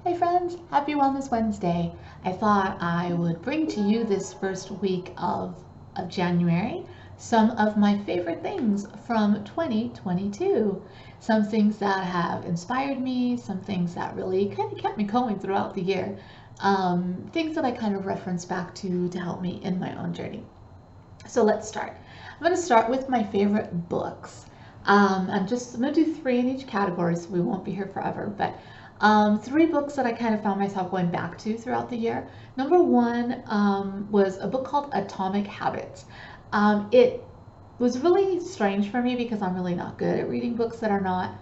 Hey friends, happy Wellness Wednesday. I thought I would bring to you this first week of January some of my favorite things from 2022. Some things that have inspired me, some things that really kind of kept me going throughout the year. Things that I kind of reference back to help me in my own journey. So let's start. I'm going to start with my favorite books. I'm going to do three in each category, so we won't be here forever. But three books that I kind of found myself going back to throughout the year. Number one was a book called Atomic Habits. It was really strange for me because I'm really not good at reading books that are not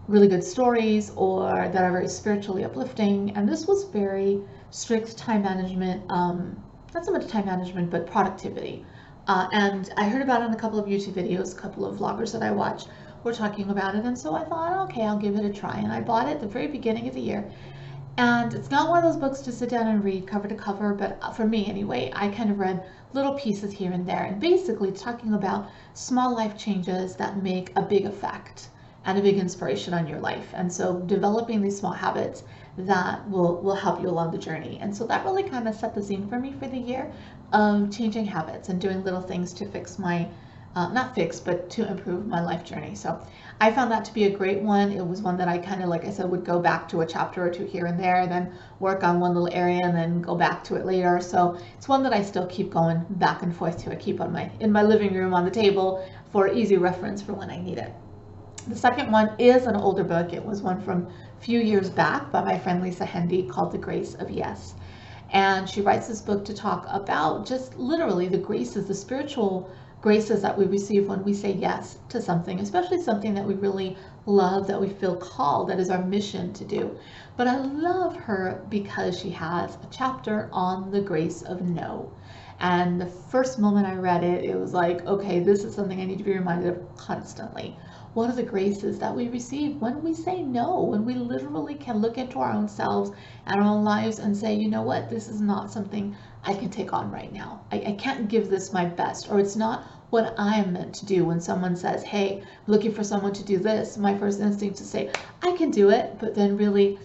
really good stories or that are very spiritually uplifting. And this was very strict time management, not so much time management, but productivity. And I heard about it in a couple of YouTube videos, a couple of vloggers that I watched were talking about it. And so I thought, okay, I'll give it a try. And I bought it at the very beginning of the year. And it's not one of those books to sit down and read cover to cover, but for me anyway, I kind of read little pieces here and there. And basically it's talking about small life changes that make a big effect and a big inspiration on your life. And so developing these small habits that will help you along the journey. And so that really kind of set the scene for me for the year of changing habits and doing little things to fix my, not fix, but to improve my life journey. So I found that to be a great one. It was one that I kind of, like I said, would go back to a chapter or two here and there, then work on one little area and then go back to it later. So it's one that I still keep going back and forth to. I keep on in my living room on the table for easy reference for when I need it. The second one is an older book. It was one from a few years back by my friend Lisa Hendey called The Grace of Yes. And she writes this book to talk about just literally the graces, the spiritual graces that we receive when we say yes to something, especially something that we really love, that we feel called, that is our mission to do. But I love her because she has a chapter on the grace of no. And the first moment I read it, it was like, okay, this is something I need to be reminded of constantly. What are the graces that we receive when we say no, when we literally can look into our own selves and our own lives and say, you know what, this is not something I can take on right now. I can't give this my best, or it's not what I am meant to do. When someone says, hey, I'm looking for someone to do this, my first instinct to say, I can do it, but then really,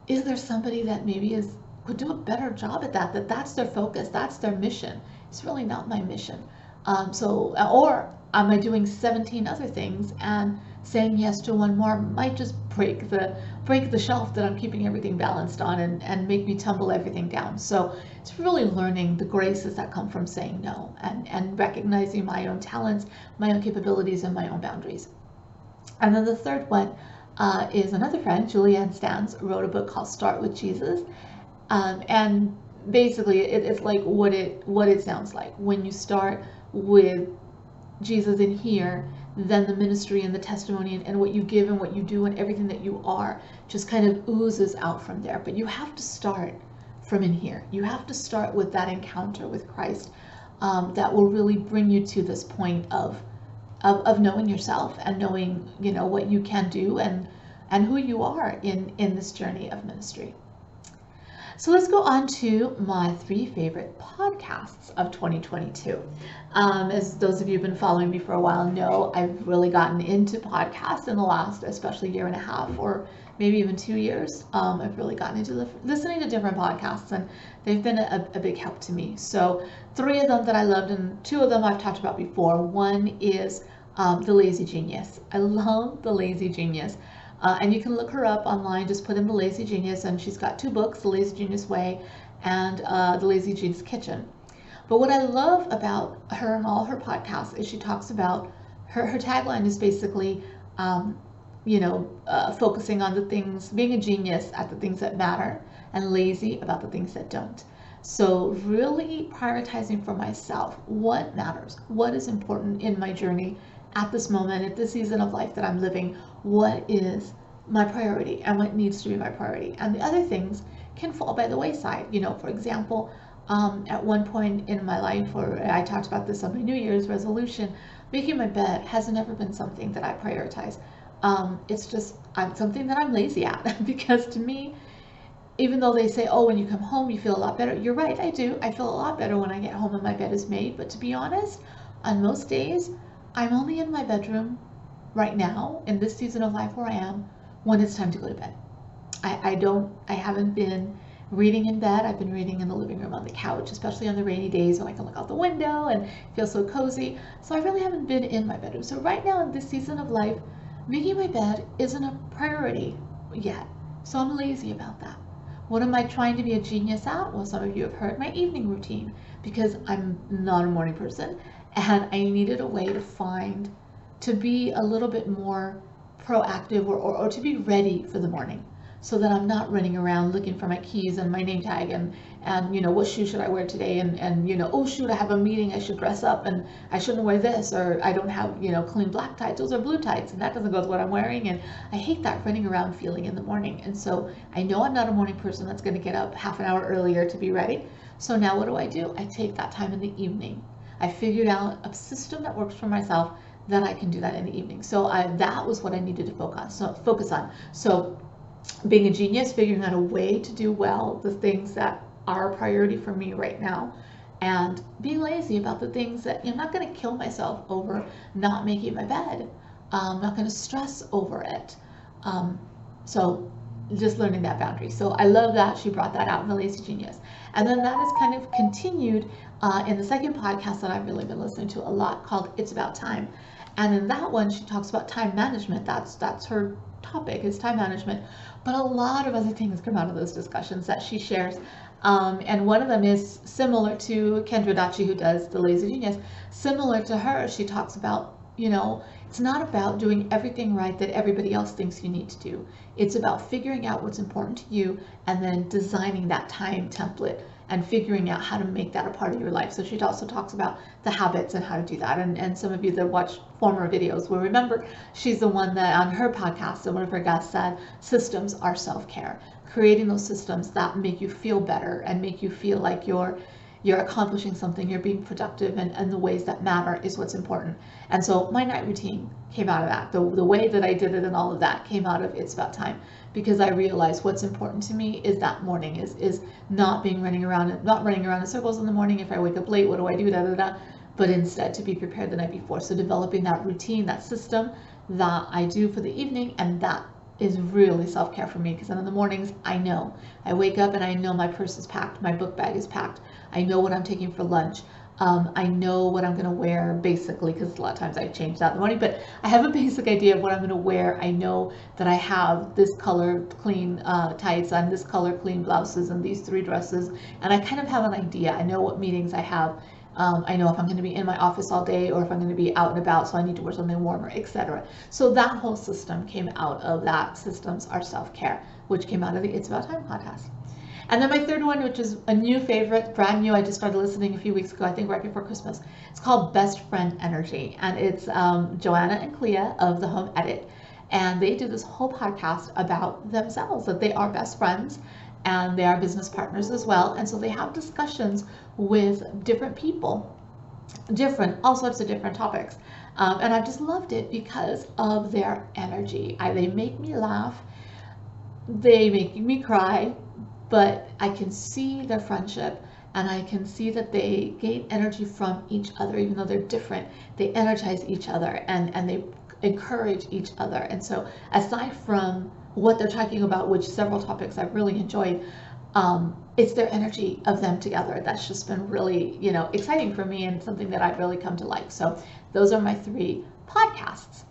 is there somebody that maybe could do a better job at that's their focus, that's their mission. It's really not my mission. Or am I doing 17 other things and saying yes to one more might just break the shelf that I'm keeping everything balanced on and make me tumble everything down. So it's really learning the graces that come from saying no and recognizing my own talents, my own capabilities, and my own boundaries. And then the third one is another friend, Julianne Stanz, wrote a book called Start with Jesus. And basically it's like what it sounds like. When you start with Jesus in here, then the ministry and the testimony and what you give and what you do and everything that you are just kind of oozes out from there. But you have to start from in here. You have to start with that encounter with Christ that will really bring you to this point of knowing yourself and knowing, you know, what you can do and who you are in this journey of ministry. So let's go on to my three favorite podcasts of 2022. As those of you who've been following me for a while know, I've really gotten into podcasts in the last, especially year and a half, or maybe even 2 years. I've really gotten into listening to different podcasts, and they've been a big help to me. So three of them that I loved, and two of them I've talked about before. One is The Lazy Genius. I love The Lazy Genius. And you can look her up online, just put in The Lazy Genius, and she's got two books, The Lazy Genius Way and The Lazy Genius Kitchen. But what I love about her and all her podcasts is she talks about, her tagline is basically, focusing on the things, being a genius at the things that matter and lazy about the things that don't. So really prioritizing for myself what matters, what is important in my journey at this moment, at this season of life that I'm living, what is my priority and what needs to be my priority. And the other things can fall by the wayside. You know, for example, at one point in my life, or I talked about this on my New Year's resolution, making my bed has never been something that I prioritize. It's just something that I'm lazy at because to me, even though they say, oh, when you come home, you feel a lot better. You're right, I do. I feel a lot better when I get home and my bed is made. But to be honest, on most days, I'm only in my bedroom right now, in this season of life where I am, when it's time to go to bed. I haven't been reading in bed. I've been reading in the living room on the couch, especially on the rainy days when I can look out the window and feel so cozy. So I really haven't been in my bedroom. So right now in this season of life, making my bed isn't a priority yet. So I'm lazy about that. What am I trying to be a genius at? Well, some of you have heard my evening routine because I'm not a morning person and I needed a way to be a little bit more proactive or to be ready for the morning so that I'm not running around looking for my keys and my name tag and what shoe should I wear today and oh shoot, I have a meeting, I should dress up and I shouldn't wear this, or I don't have clean black tights, those are blue tights and that doesn't go with what I'm wearing, and I hate that running around feeling in the morning. And so I know I'm not a morning person that's going to get up half an hour earlier to be ready. So now what do? I take that time in the evening. I figured out a system that works for myself that I can do that in the evening. So that was what I needed to focus on. So being a genius, figuring out a way to do well the things that are a priority for me right now, and being lazy about the things that I'm not going to kill myself over not making my bed. I'm not going to stress over it. So just learning that boundary. So I love that she brought that out in the Lazy Genius. And then that is kind of continued in the second podcast that I've really been listening to a lot, called It's About Time. And in that one, she talks about time management. That's her topic, is time management. But a lot of other things come out of those discussions that she shares. And one of them is similar to Kendra Dachi, who does the Lazy Genius. Similar to her, she talks about, it's not about doing everything right that everybody else thinks you need to do. It's about figuring out what's important to you and then designing that time template and figuring out how to make that a part of your life. So she also talks about the habits and how to do that. And some of you that watch former videos will remember she's the one that on her podcast, and one of her guests said, systems are self-care. Creating those systems that make you feel better and make you feel like you're accomplishing something, you're being productive, and the ways that matter is what's important. And so my night routine came out of that. The way that I did it and all of that came out of It's About Time, because I realized what's important to me is that morning, is not running around in circles in the morning. If I wake up late, what do I do? But instead to be prepared the night before. So developing that routine, that system that I do for the evening, and that is really self-care for me, because then in the mornings I wake up and I know my purse is packed, my book bag is packed, I know what I'm taking for lunch, I know what I'm going to wear, basically, because a lot of times I change that in the morning, but I have a basic idea of what I'm going to wear. I know that I have this color clean tights and this color clean blouses and these 3 dresses, and I kind of have an idea. I know what meetings I have. I know if I'm going to be in my office all day or if I'm going to be out and about, so I need to wear something warmer, etc. So that whole system came out of that Systems Are Self-Care, which came out of the It's About Time podcast. And then my third one, which is a new favorite, brand new, I just started listening a few weeks ago, I think right before Christmas. It's called Best Friend Energy, and it's Joanna and Clea of The Home Edit. And they do this whole podcast about themselves, that they are best friends and they are business partners as well. And so they have discussions with different people, all sorts of different topics. And I've just loved it because of their energy. They make me laugh, they make me cry, but I can see their friendship and I can see that they gain energy from each other. Even though they're different, they energize each other and they encourage each other. And so aside from what they're talking about, which several topics I've really enjoyed, it's their energy of them together that's just been really, exciting for me and something that I've really come to like. So those are my 3 podcasts.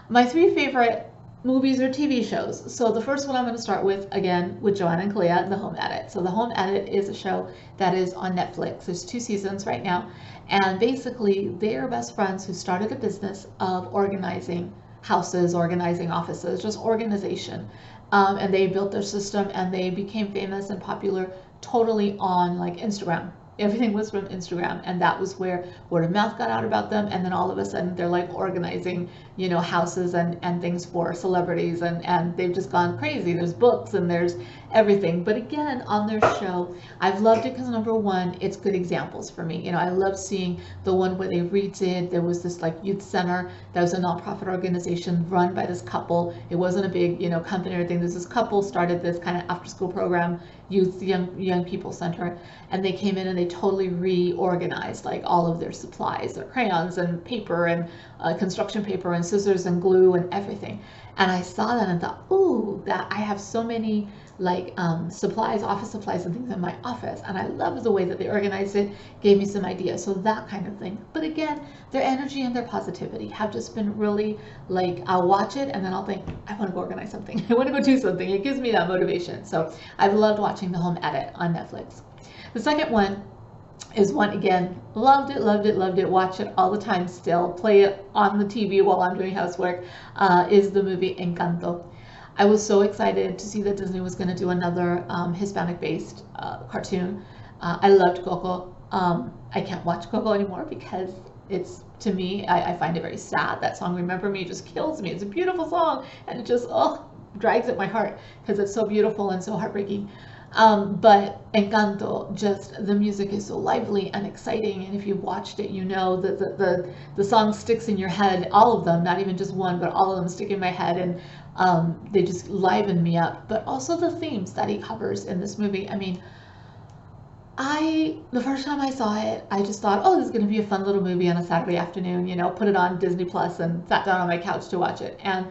My 3 favorite movies or TV shows. So the first one I'm going to start with, again, with Joanna and Clea and The Home Edit. So The Home Edit is a show that is on Netflix. There's 2 seasons right now. And basically, they are best friends who started a business of organizing houses, organizing offices, just organization. And they built their system and they became famous and popular totally on like Instagram. Everything was from Instagram, and that was where word of mouth got out about them. And then all of a sudden they're like organizing, houses and things for celebrities, and they've just gone crazy. There's books and there's everything. But again, on their show, I've loved it because number one, it's good examples for me. I love seeing the one where they redid, there was this like youth center that was a nonprofit organization run by this couple. It wasn't a big, company or anything. There's this couple started this kind of after school program, young people center, and they came in and they totally reorganized like all of their supplies, their crayons and paper and construction paper and scissors and glue and everything. And I saw that and thought, ooh, that I have so many like supplies, office supplies and things in my office. And I love the way that they organized it, gave me some ideas. So that kind of thing. But again, their energy and their positivity have just been really like, I'll watch it and then I'll think, I want to go organize something. I want to go do something. It gives me that motivation. So I've loved watching The Home Edit on Netflix. The second one is one, again, loved it, loved it, loved it, watch it all the time still, play it on the TV while I'm doing housework, is the movie Encanto. I was so excited to see that Disney was going to do another Hispanic-based cartoon. I loved Coco. I can't watch Coco anymore because it's, to me, I find it very sad. That song, Remember Me, just kills me. It's a beautiful song, and it just, drags at my heart because it's so beautiful and so heartbreaking. But Encanto, just the music is so lively and exciting, and if you watched it, you know that the song sticks in your head, all of them, not even just one, but all of them stick in my head, and they just liven me up. But also the themes that he covers in this movie. I mean, the first time I saw it, I just thought, oh, this is going to be a fun little movie on a Saturday afternoon, put it on Disney Plus and sat down on my couch to watch it. And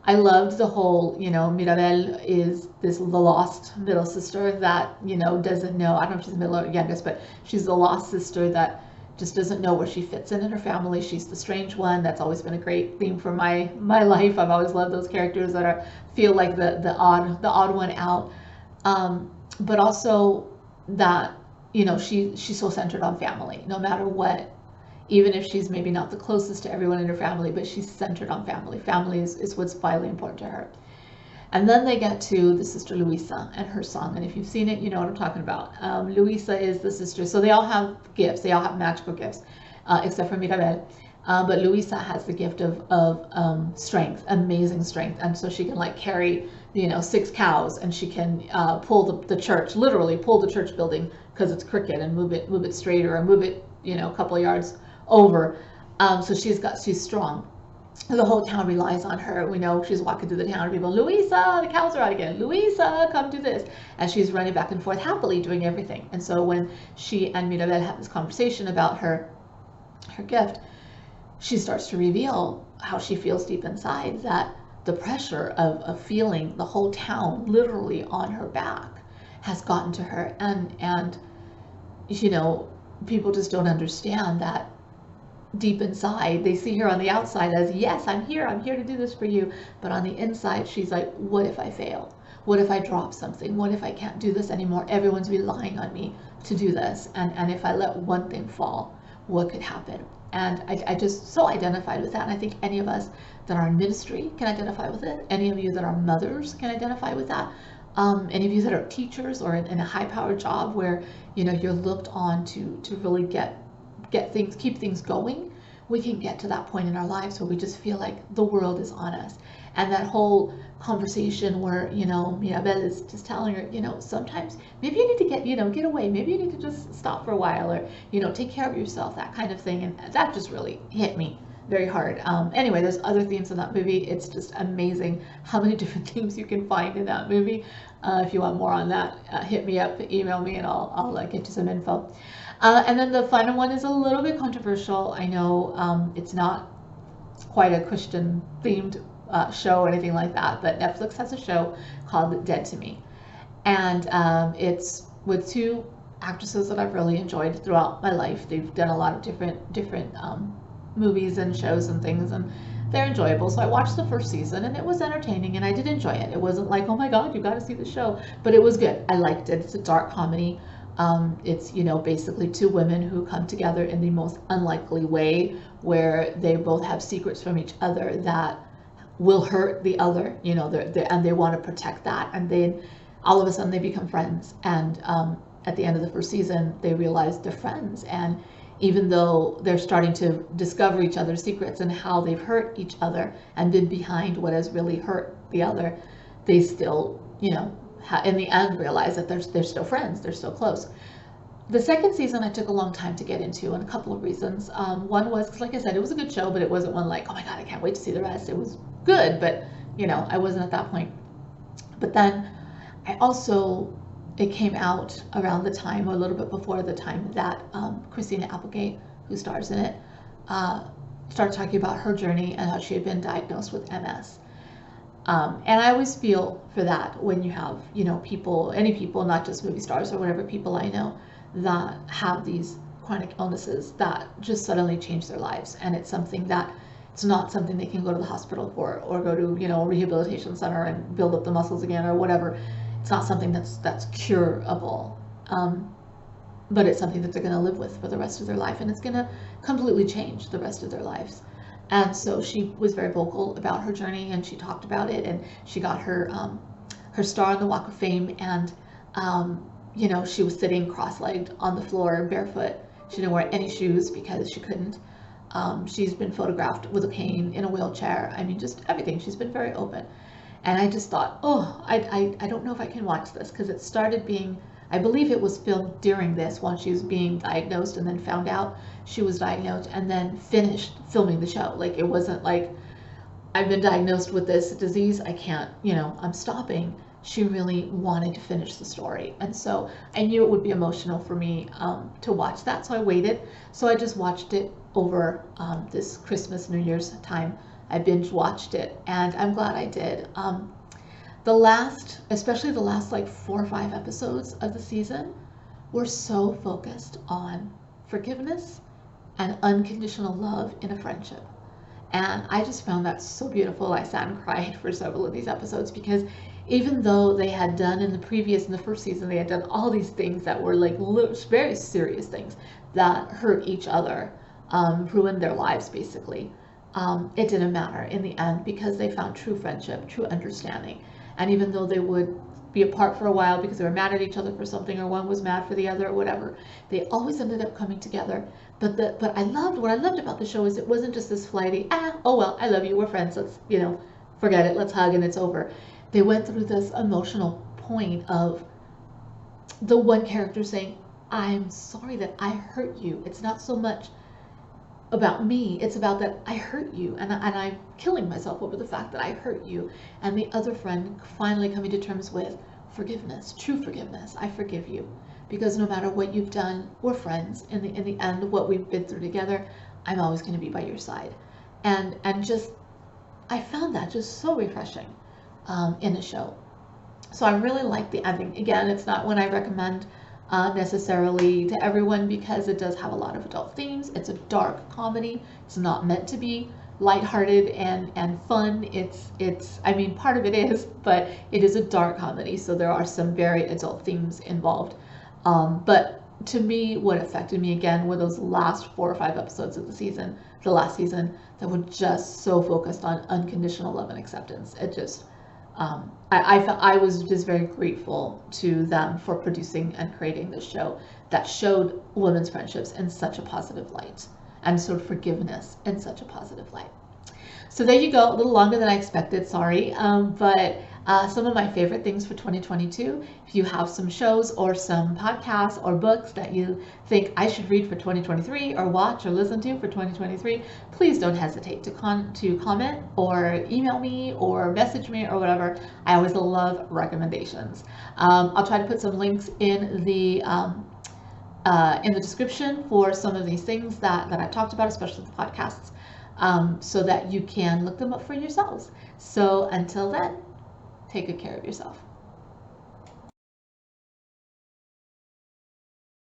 I loved the whole, Mirabel is the lost middle sister that, doesn't know, I don't know if she's the middle or youngest, but she's the lost sister that just doesn't know where she fits in her family. She's the strange one. That's always been a great theme for my life. I've always loved those characters that feel like the odd one out. But also that, she's so centered on family, no matter what. Even if she's maybe not the closest to everyone in her family, but she's centered on family. Family is what's vitally important to her. And then they get to the sister Luisa and her song. And if you've seen it, you know what I'm talking about. Luisa is the sister. So they all have gifts. They all have magical gifts, except for Mirabel. But Luisa has the gift of strength, amazing strength. And so she can like carry, 6 cows, and she can pull the church, literally pull the church building because it's crooked, and move it straighter, or move it, a couple of yards over. So she's strong. The whole town relies on her. We know she's walking through the town, people, Luisa, the cows are out again. Luisa, come do this. And she's running back and forth happily doing everything. And so when she and Mirabel have this conversation about her gift, she starts to reveal how she feels deep inside, that the pressure of feeling the whole town literally on her back has gotten to her. And people just don't understand that deep inside. They see her on the outside as, yes, I'm here to do this for you. But on the inside, she's like, what if I fail? What if I drop something? What if I can't do this anymore? Everyone's relying on me to do this. And if I let one thing fall, what could happen? And I just so identified with that. And I think any of us that are in ministry can identify with it. Any of you that are mothers can identify with that. Any of you that are teachers or in a high-powered job where, you're looked on to really keep things going, we can get to that point in our lives where we just feel like the world is on us. And that whole conversation where, Mirabel is just telling her, sometimes maybe you need to get away. Maybe you need to just stop for a while, or, take care of yourself, that kind of thing. And that just really hit me very hard. Anyway, there's other themes in that movie. It's just amazing how many different themes you can find in that movie. If you want more on that, hit me up, email me, and I'll get you some info. And then the final one is a little bit controversial. I know it's not quite a Christian themed show or anything like that, but Netflix has a show called Dead to Me. And it's with 2 actresses that I've really enjoyed throughout my life. They've done a lot of different movies and shows and things, and they're enjoyable. So I watched the first season, and it was entertaining, and I did enjoy it. It wasn't like, oh my God, you got to see the show, but it was good. I liked it. It's a dark comedy. It's, basically 2 women who come together in the most unlikely way, where they both have secrets from each other that will hurt the other, and they want to protect that. And then all of a sudden they become friends. And at the end of the first season, they realize they're friends. And even though they're starting to discover each other's secrets and how they've hurt each other and been behind what has really hurt the other, they still, in the end realize that they're still friends, they're still close. The second season I took a long time to get into, and a couple of reasons. One was because, like I said, it was a good show, but it wasn't one like, oh my God, I can't wait to see the rest. It was good, but I wasn't at that point. But then I also it came out around the time, or a little bit before the time, that Christina Applegate, who stars in it, started talking about her journey and how she had been diagnosed with MS. And I always feel for that when you have, people, any people, not just movie stars or whatever, people I know that have these chronic illnesses that just suddenly change their lives. And it's something that, it's not something they can go to the hospital for, or go to, a rehabilitation center and build up the muscles again or whatever. It's not something that's curable. But it's something that they're going to live with for the rest of their life, and it's going to completely change the rest of their lives. And so she was very vocal about her journey, and she talked about it, and she got her star on the Walk of Fame, and she was sitting cross-legged on the floor, barefoot. She didn't wear any shoes because she couldn't. She's been photographed with a cane, in a wheelchair. I mean, just everything. She's been very open. And I just thought, I don't know if I can watch this, because it started being, I believe it was filmed during this, when she was being diagnosed, and then found out she was diagnosed, and then finished filming the show. Like, it wasn't like, I've been diagnosed with this disease, I can't, I'm stopping. She really wanted to finish the story. And so I knew it would be emotional for me to watch that, so I waited. So I just watched it over this Christmas, New Year's time. I binge watched it, and I'm glad I did. Especially the last like 4 or 5 episodes of the season, were so focused on forgiveness and unconditional love in a friendship. And I just found that so beautiful. I sat and cried for several of these episodes, because even though they had done in the first season, they had done all these things that were like very serious things that hurt each other, ruined their lives basically. It didn't matter in the end, because they found true friendship, true understanding. And even though they would be apart for a while because they were mad at each other for something, or one was mad for the other or whatever, they always ended up coming together. But what I loved about the show is it wasn't just this flighty, oh well, I love you, we're friends, let's, forget it, let's hug and it's over. They went through this emotional point of the one character saying, I'm sorry that I hurt you. It's not so much about me, it's about that I hurt you, and I'm killing myself over the fact that I hurt you. And the other friend finally coming to terms with forgiveness, true forgiveness. I forgive you, because no matter what you've done, we're friends. In the end, what we've been through together, I'm always going to be by your side. And just, I found that just so refreshing in the show. So I really like the ending. Again, it's not one I recommend necessarily to everyone, because it does have a lot of adult themes. It's a dark comedy. It's not meant to be lighthearted and fun. It's I mean, part of it is, but it is a dark comedy, so there are some very adult themes involved. But to me, what affected me again were those last 4 or 5 episodes of the last season, that were just so focused on unconditional love and acceptance. It just I was just very grateful to them for producing and creating this show that showed women's friendships in such a positive light, and showed forgiveness in such a positive light. So there you go, a little longer than I expected, sorry, but some of my favorite things for 2022. If you have some shows or some podcasts or books that you think I should read for 2023, or watch or listen to for 2023, please don't hesitate to comment or email me or message me or whatever. I always love recommendations. I'll try to put some links in the description for some of these things that I've talked about, especially the podcasts, so that you can look them up for yourselves. So until then, take good care of yourself.